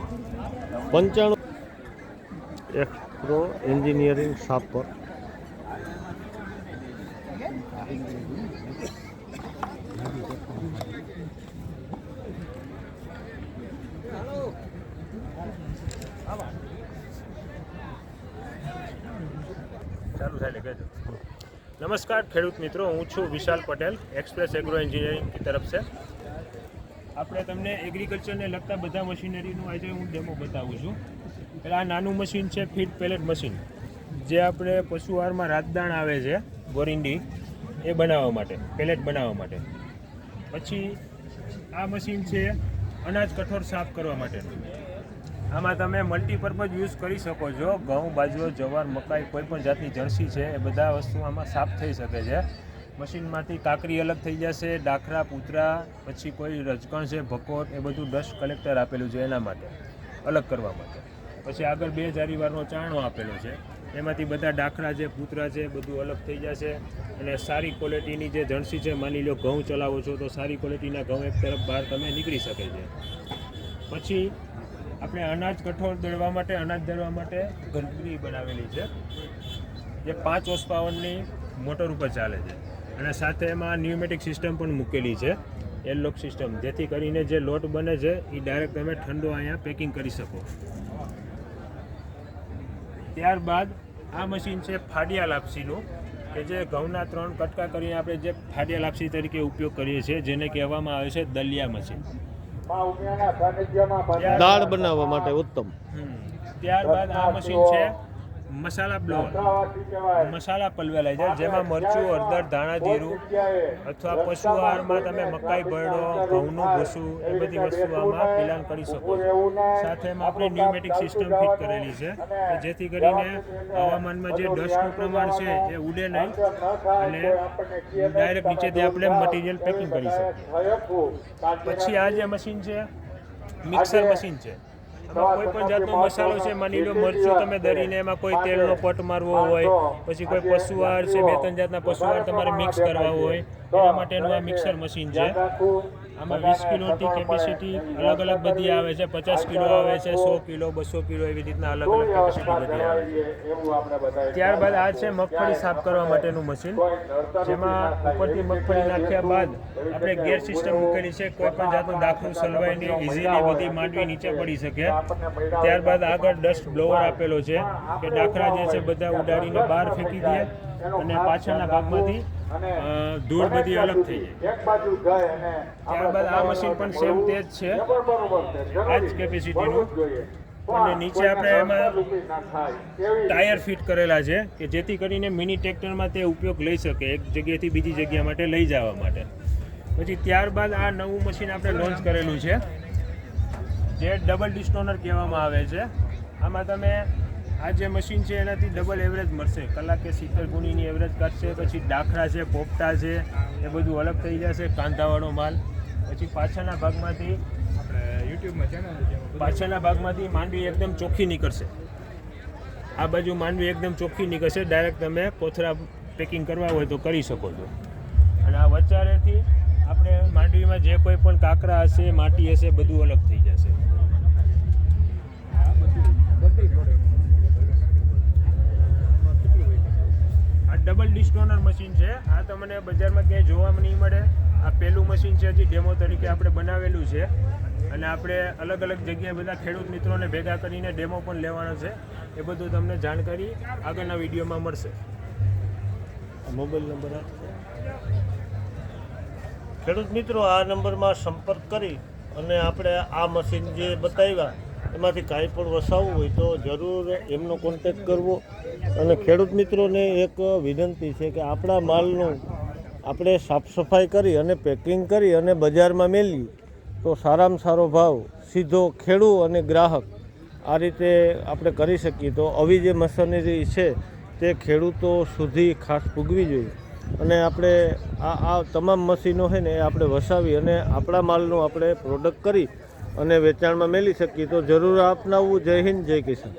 95 એક્સપ્રો engineering Sapar. ચાલુ થાય કહેજો. નમસ્કાર ખેડૂત મિત્રો, હું છું વિશાલ પટેલ, એક્સપ્રેસ એગ્રો એન્જિનિયરિંગ की तरफ से. આપણે તમને એગ્રીકલ્ચરને લગતા બધા મશીનરીનું આજે હું ડેમો બતાવું છું. એટલે આ નાનું મશીન છે ફીડ પેલેટ મશીન, જે આપણે પશુ આહારમાં રાતદાણ આવે છે ગોરિંડી એ બનાવવા માટે, પેલેટ બનાવવા માટે. પછી આ મશીન છે અનાજ કઠોળ સાફ કરવા માટેનું. આમાં તમે મલ્ટીપર્પઝ યુઝ કરી શકો છો. ઘઉં, બાજરો, જવાર, મકાઈ, કોઈ પણ જાતની જણસી છે એ બધા વસ્તુ આમાં સાફ થઈ શકે છે. મશીનમાંથી કાકરી અલગ થઈ જશે, ડાખરા, પૂતરા, પછી કોઈ રજકણ છે, ભકોટ, એ બધું ડસ્ટ કલેક્ટર આપેલું છે એના માટે, અલગ કરવા માટે. પછી આગળ 2 જારીવારનો ચાણો આપેલો છે, એમાંથી બધા ડાખરા છે, પૂતરા છે, બધું અલગ થઈ જશે. અને સારી ક્વોલિટીની જે જણસી છે, માની લો ઘઉં ચલાવો છો તો સારી ક્વોલિટીના ઘઉં એક તરફ બહાર તમે નીકળી શકે છે. પછી આપણે અનાજ કઠોળ દળવા માટે, અનાજ દળવા માટે ઘંટડી બનાવેલી છે, જે 5 હોર્સ પાવરની મોટર ઉપર ચાલે છે. અને સાથે એમાં ન્યુમેટિક સિસ્ટમ પણ મૂકેલી છે, એરલોક સિસ્ટમ, જેથી કરીને જે લોટ બને છે એ ડાયરેક્ટ તમે ઠંડો અહીંયા પેકિંગ કરી શકો. ત્યારબાદ આ મશીન છે ફાડિયા લાપસીનું, કે જે ઘઉંના 3 કટકા કરીને આપણે જે ફાડિયા લાપસી તરીકે ઉપયોગ કરીએ છીએ, જેને કહેવામાં આવે છે દલિયા મશીન. દાળ બનાવવા માટે ઉત્તમ. ત્યારબાદ આ મશીન છે મસાલા બ્લોઅર, મસાલા પલવેલાઇઝર, જેમાં મરચું, હળદર, ધાણા, જીરું અથવા પશુ આહારમાં તમે મકાઈ, ભરડો, ઘઉંનું ભૂસું એ બધી વસ્તુ આમાં પિલાન કરી શકો છો. સાથે એમાં આપણે ન્યુમેટિક સિસ્ટમ ફિટ કરેલી છે, કે જેથી કરીને હવામાનમાં જે ડસ્ટનું પ્રમાણ છે એ ઉડે નહીં અને ડાયરેક્ટ નીચેથી આપણે મટીરિયલ પેકિંગ કરી શકીએ. પછી આ જે મશીન છે મિક્સર મશીન છે. એમાં કોઈ પણ જાતનો મસાલો છે, માની લો મરચું તમે દળીને એમાં કોઈ તેલનો પટ મારવો હોય, પછી કોઈ પશુ આહાર છે, 2-3 જાતના પશુ આહાર તમારે મિક્સ કરવા હોય, એના માટેનું આ મિક્સર મશીન છે. આમાં 20 કિલોની કેપેસિટી અલગ અલગ બધી આવે છે, 50 કિલો આવે છે, 100 કિલો, 200 કિલો, એવી રીતના અલગ અલગ કેપેસિટી બધી આવે છે. ત્યારબાદ આ છે મગફળી સાફ કરવા માટેનું મશીન, જેમાં ઉપરથી મગફળી નાખ્યા બાદ આપણે ગેર સિસ્ટમ મૂકેલી છે, કોઈ પણ જાતનું દાખલું સલવાય નહીં, ઇઝીલી બધી માંડવી નીચે પડી શકે. ત્યારબાદ આગળ ડસ્ટ બ્લોઅર આપેલો છે, કે ડાખરા જે છે બધા ઉડાડીને બહાર ફેંકી દે અને પાછળના ભાગમાંથી ધૂળ બધી અલગ થઈ જાય. ત્યારબાદ આ મશીન પણ સેમ તે જ છે, આ જ કેપેસિટીનું. અને નીચે આપણે એમાં ટાયર ફિટ કરેલા છે, કે જેથી કરીને મિની ટ્રેક્ટરમાં તે ઉપયોગ લઈ શકે, એક જગ્યાએથી બીજી જગ્યા માટે લઈ જવા માટે. પછી ત્યારબાદ આ નવું મશીન આપણે લોન્ચ કરેલું છે, જે ડબલ ડિસ્ટોનર કહેવામાં આવે છે. આમાં તમે આ જે મશીન છે એનાથી ડબલ એવરેજ મળશે, કલાકે 70 ગુણીની એવરેજ કાઢશે. પછી ડાખરા છે, પોપટા છે, એ બધું અલગ થઈ જશે, કાંધાવાળો માલ. પછી પાછળના ભાગમાંથી માંડવી એકદમ ચોખ્ખી નીકળશે. આ બાજુ માંડવી એકદમ ચોખ્ખી નીકળશે, ડાયરેક્ટ તમે કોથળા પેકિંગ કરવા હોય તો કરી શકો છો. અને આ વચારેથી આપણે માંડવીમાં જે કોઈ પણ કાંકરા હશે, માટી હશે, બધું અલગ થઈ જશે. આ ડબલ ડિસ્ટોનર મશીન છે, આ તમને બજારમાં ક્યાંય જોવા નહીં મળે. આ પહેલું મશીન છે, હજી ડેમો તરીકે આપણે બનાવેલું છે, અને આપણે અલગ અલગ જગ્યાએ બધા ખેડૂત મિત્રોને ભેગા કરીને ડેમો પણ લેવાનો છે. એ બધું તમને જાણકારી આગળના વિડીયોમાં મળશે. મોબાઈલ નંબર ખેડૂત મિત્રો આ નંબરમાં સંપર્ક કરી અને આપણે આ મશીન જે બતાવ્યા એમાંથી કાંઈ પણ વસાવવું હોય તો જરૂર એમનો કોન્ટેક્ટ કરવો. અને ખેડૂત મિત્રોને એક વિનંતી છે કે આપણા માલનું આપણે સાફ સફાઈ કરી અને પેકિંગ કરી અને બજારમાં મેળવી તો સારામાં સારો ભાવ સીધો ખેડૂત અને ગ્રાહક આ રીતે આપણે કરી શકીએ. તો આવી જે મશીનરી છે તે ખેડૂતો સુધી ખાસ પૂગવી જોઈએ. અને આપણે આ તમામ મશીનો છે ને એ આપણે વસાવી અને આપણા માલનું આપણે પ્રોડક્ટ કરી અને વેચાણમાં મેળવી શકીએ. તો જરૂર અપનાવવું. જય હિન્દ, જય કિસાન.